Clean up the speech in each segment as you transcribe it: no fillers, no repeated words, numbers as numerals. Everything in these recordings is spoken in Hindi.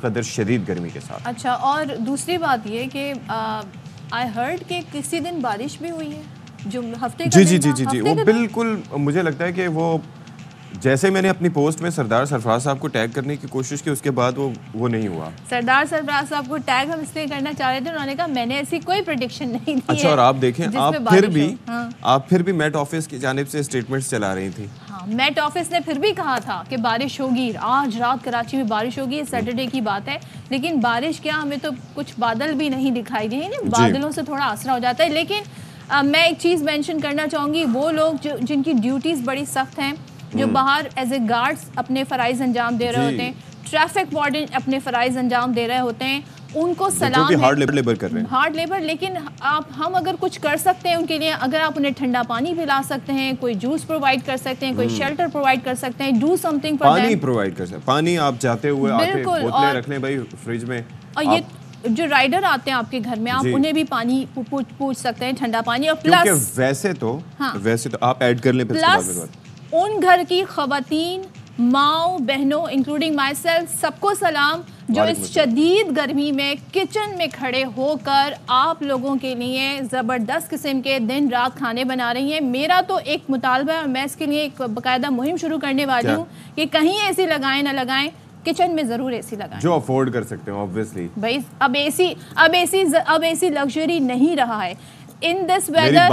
कदर शदीद गर्मी के साथ। अच्छा, और दूसरी बात ये कि आई हर्ड कि किसी दिन बारिश भी हुई है जो हफ्ते का जी वो बिल्कुल मुझे लगता है कि वो जैसे मैंने अपनी पोस्ट में सरदार सरफराज साहब को टैग करने की कोशिश की उसके बाद वो नहीं हुआ। सरदार सरफराज साहब को टैग हम इसलिए करना चाह रहे थे, उन्होंने कहा मैंने ऐसी कोई प्रेडिक्शन नहीं दी। अच्छा, और आप देखें आप फिर भी मेट ऑफिस की जानिब से स्टेटमेंट्स चला रही थी। हाँ, मेट ऑफिस ने फिर भी कहा था कि बारिश होगी, आज रात कराची में बारिश होगी, सैटरडे की बात है, लेकिन बारिश क्या, हमें तो कुछ बादल भी नहीं दिखाई दिए। बादलों से थोड़ा आसरा हो जाता है। लेकिन मैं एक चीज़ मेंशन करना चाहूँगी, वो लोग जिनकी ड्यूटीज़ बड़ी सख्त हैं, जो बाहर एज ए गार्ड्स अपने फ़राइज़ अंजाम दे रहे होते हैं, ट्रैफिक वार्डन अपने फ़राइज़ अंजाम दे रहे होते हैं, उनको सलाम है। हार्ड लेबर कर रहे हैं, हार्ड लेबर। लेकिन हम अगर कुछ कर सकते हैं उनके लिए, अगर आप उन्हें ठंडा पानी पिला सकते हैं, कोई जूस प्रोवाइड कर सकते हैं, कोई शेल्टर प्रोवाइड कर सकते हैं, डू समथिंग फॉर पानी प्रोवाइड कर सकते हैं। पानी आप जाते हुए आके बोतलें रख लें भाई फ्रिज में। और ये जो राइडर आते हैं आपके घर में, आप उन्हें भी पानी पूछ सकते हैं, ठंडा पानी। और प्लस वैसे तो आप ऐड कर लें। प्लस उन घर की खवातीन, माओ बहनों इंक्लूडिंग माई सेल्फ, सबको सलाम जो इस शदीद गर्मी में किचन में खड़े होकर आप लोगों के लिए ज़बरदस्त किस्म के दिन रात खाने बना रही हैं। मेरा तो एक मुतालबा है और मैं इसके लिए एक बाकायदा मुहिम शुरू करने वाली हूँ कि कहीं एसी लगाएं ना लगाएं, किचन में जरूर एसी लगाएं जो अफोर्ड कर सकते हो। ऑब्वियसली भाई अब एसी लग्जरी नहीं रहा है। In this weather,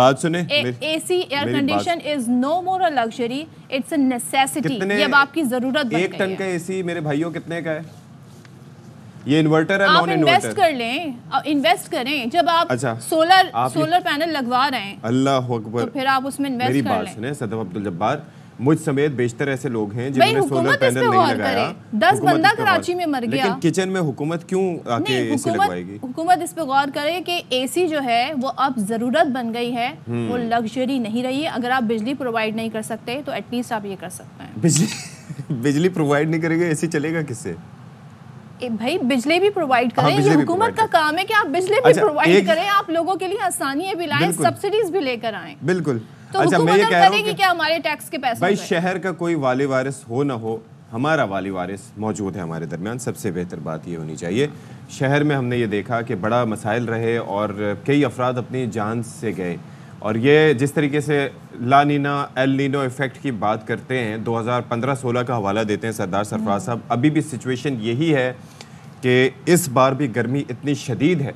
AC air condition is no more a luxury, it's a necessity. ये अब आपकी जरूरत बन गई है। 1 टन का एसी मेरे भाइयों कितने का है? ये इन्वर्टर है, नॉन इन्वर्टर? इन्वेस्ट कर लें, इन्वेस्ट करें। जब आप सोलर पैनल लगवा रहे हैं, अल्लाह अकबर, तो फिर आप उसमें इन्वेस्ट कर लें। मेरी बात सुने सदफ अब्दुल जब्बार, मुझ समेत बेशतर ऐसे लोग हैं जिन्होंने सोलर पैनल नहीं लगाया। 10 बंदा कराची में मर गया, लेकिन किचन में हुकूमत क्यों आके एसी लगवाएगी? हुकूमत इस पे गौर करे कि एसी जो है वो अब जरूरत बन गई है, वो लग्जरी नहीं रही है। अगर आप बिजली प्रोवाइड नहीं कर सकते तो एटलीस्ट आप ये कर सकते हैं। बिजली प्रोवाइड नहीं करेंगे, एसी चलेगा किससे? भाई बिजली भी प्रोवाइड करें, ये हुकूमत का काम है कि आप बिजली भी प्रोवाइड करें, आप लोगों के लिए आसानियां भी लाएं, सब्सिडीज भी लेकर आएं। बिल्कुल। तो अच्छा, मैं ये कह रहा हूं कि क्या हमारे टैक्स के पैसे भाई शहर का कोई वाली वारिस हो ना हो, हमारा वाली वारिस मौजूद है हमारे दरमियान। सबसे बेहतर बात ये होनी चाहिए। शहर में हमने ये देखा कि बड़ा मसाइल रहे और कई अफराद अपनी जान से गए, और ये जिस तरीके से ला नीना एल नीनो इफेक्ट की बात करते हैं, 2015-16 का हवाला देते हैं सरदार सरफराज साहब, अभी भी सिचुएशन यही है कि इस बार भी गर्मी इतनी शदीद है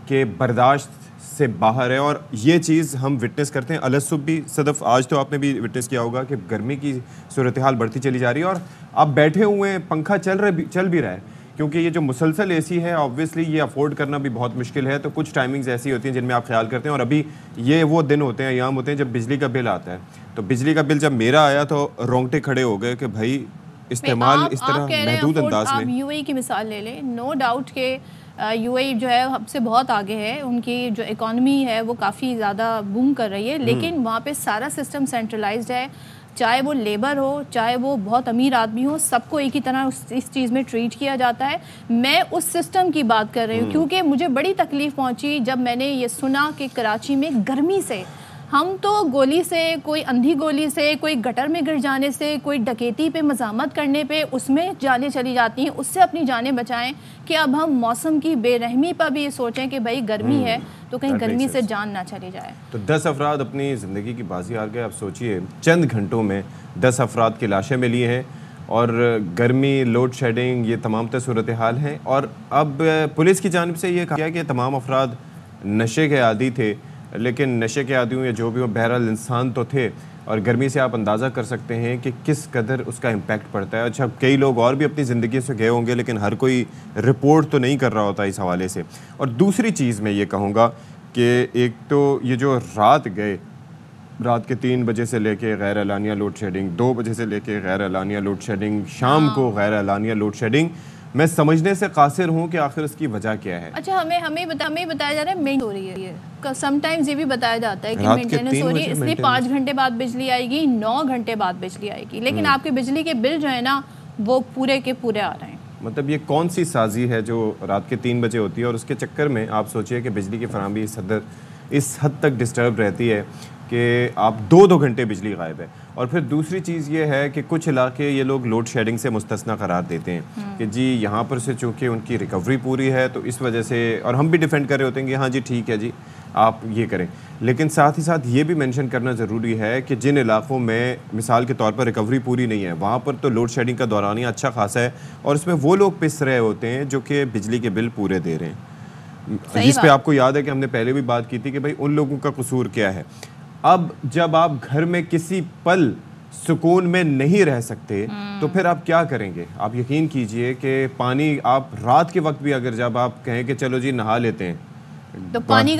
कि बर्दाश्त से बाहर है। और ये चीज़ हम विटनेस करते हैं अलसुब भी। सदफ, आज तो आपने भी विटनेस किया होगा कि गर्मी की सूरत हाल बढ़ती चली जा रही है, और आप बैठे हुए हैं, पंखा चल भी रहा है, क्योंकि ये जो मुसलसल एसी है ऑब्वियसली ये अफोर्ड करना भी बहुत मुश्किल है। तो कुछ टाइमिंग्स ऐसी होती हैं जिनमें आप ख्याल करते हैं, और अभी ये वो दिन होते हैं, अयाम होते हैं जब बिजली का बिल आता है। तो बिजली का बिल जब मेरा आया तो रोंगटे खड़े हो गए कि भाई इस्तेमाल इस तरह महदूद अंदाज में। आप यूएई की मिसाल ले लें, नो डाउट के यूएई जो है हमसे बहुत आगे है, उनकी जो इकॉनमी है वो काफ़ी ज़्यादा बूम कर रही है, लेकिन वहाँ पे सारा सिस्टम सेंट्रलाइज्ड है। चाहे वो लेबर हो, चाहे वो बहुत अमीर आदमी हो, सबको एक ही तरह इस चीज़ में ट्रीट किया जाता है। मैं उस सिस्टम की बात कर रही हूँ, क्योंकि मुझे बड़ी तकलीफ़ पहुँची जब मैंने ये सुना कि कराची में गर्मी से, हम तो गोली से, कोई अंधी गोली से, कोई गटर में गिर जाने से, कोई डकैती पे मज़ामत करने पे उसमें जाने चली जाती हैं, उससे अपनी जानें बचाएं, कि अब हम मौसम की बेरहमी पर भी ये सोचें कि भाई गर्मी है तो कहीं गर्मी से जान ना चली जाए। तो 10 अफराद अपनी ज़िंदगी की बाजी हार गए। आप सोचिए चंद घंटों में 10 अफराद की लाशें मिली हैं, और गर्मी, लोड शेडिंग, ये तमाम सूरत हाल हैं। और अब पुलिस की जानिब से ये कहा गया कि तमाम अफराद नशे के आदी थे, लेकिन नशे के आदी हूँ या जो भी हो, बहरहाल इंसान तो थे, और गर्मी से आप अंदाज़ा कर सकते हैं कि किस कदर उसका इम्पैक्ट पड़ता है। अच्छा, कई लोग और भी अपनी ज़िंदगी से गए होंगे, लेकिन हर कोई रिपोर्ट तो नहीं कर रहा होता इस हवाले से। और दूसरी चीज़ मैं ये कहूँगा कि एक तो ये जो रात गए, रात के 3 बजे से लेके गैर एलानिया लोड शेडिंग, 2 बजे से लेके गैर एलानिया लोड शेडिंग, शाम को गैर एलानिया लोड शेडिंग, मैं समझने से कासिर हूँ कि आखिर इसकी वजह क्या है। अच्छा, हमें बताया जा रहा है मेंटेनेंस हो रही है, समटाइम्स ये भी बताया जाता है कि मेंटेनेंस हो रही है, इसलिए 5 घंटे बाद बिजली आएगी, 9 घंटे बाद बिजली आएगी, लेकिन आपके बिजली के बिल जो है ना वो पूरे के पूरे आ रहे हैं। मतलब ये कौन सी साजी है जो रात के 3 बजे होती है, और उसके चक्कर में आप सोचिए कि बिजली की फराहमी इस हद तक डिस्टर्ब रहती है। कि आप 2-2 घंटे बिजली गायब है। और फिर दूसरी चीज़ ये है कि कुछ इलाके ये लोग लोड शेडिंग से मुस्तस्ना करार देते हैं कि जी यहाँ पर से चूँकि उनकी रिकवरी पूरी है तो इस वजह से, और हम भी डिफेंड कर रहे होते हैं कि हाँ जी ठीक है जी आप ये करें, लेकिन साथ ही साथ ये भी मेंशन करना ज़रूरी है कि जिन इलाकों में मिसाल के तौर पर रिकवरी पूरी नहीं है वहाँ पर तो लोड शेडिंग का दौरानिया अच्छा खासा है और उसमें वो लोग पिस रहे होते हैं जो कि बिजली के बिल पूरे दे रहे हैं, जिस पे आपको याद है कि हमने पहले भी बात की थी कि भाई उन लोगों का कसूर क्या है। अब जब आप घर में किसी पल सुकून में नहीं रह सकते तो फिर आप क्या करेंगे? आप यकीन कीजिए कि पानी आप रात के वक्त भी अगर जब आप कहें कि चलो जी नहा लेते हैं तो पानी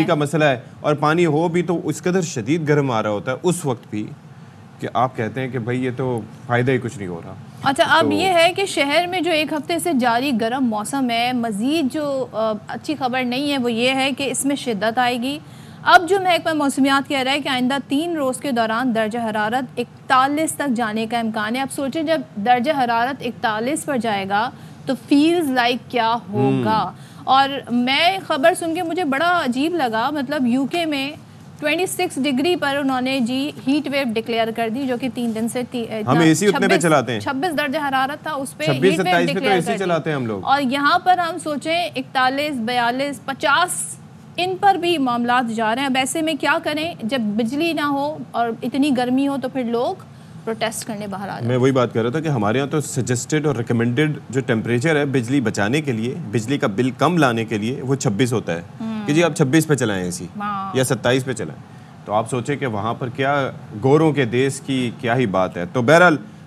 का मसला है और पानी हो भी तो उस कदर शदीद गर्म आ रहा होता है उस वक्त भी कि आप कहते हैं कि भाई ये तो फ़ायदा ही कुछ नहीं हो रहा। अच्छा, अब ये है कि शहर में जो एक हफ्ते से जारी गर्म मौसम है, मज़ीद जो अच्छी खबर नहीं है वो ये है कि इसमें शिद्दत आएगी। अब जो महकमा मौसमियात कह रहा है कि आइंदा 3 रोज़ के दौरान दर्जा हरारत 41 तक जाने का इम्कान है। अब सोचें जब दर्जा हरारत 41 पर जाएगा तो फील्स लाइक क्या होगा। और मैं ख़बर सुन के मुझे बड़ा अजीब लगा, मतलब यूके में 26 डिग्री पर उन्होंने जी हीट वेव डिक्लेयर कर दी, जो कि 3 दिन से हम एसी उतने पे चलाते हैं, 26 दर्जा हरारत था उस पे 26-27 पे तो एसी चलाते हैं हम लोग। और यहाँ पर हम सोचें 41, 42, 50 इन पर भी मामलात जा रहे हैं। अब ऐसे में क्या करें जब बिजली ना हो और इतनी गर्मी हो, तो फिर लोग प्रोटेस्ट करने बाहर आ जाए। मैं वही बात कर रहा था कि हमारे यहाँ तो सजेस्टेड और रिकमेंडेड जो टेम्परेचर है बिजली बचाने के लिए, बिजली का बिल कम लाने के लिए, वो 26 होता है कि जी आप 26 पे चलाएं एसी या 27 पे चलाएं। तो आप सोचें कि वहाँ पर क्या गोरों के देश की क्या ही बात है। तो बहरहाल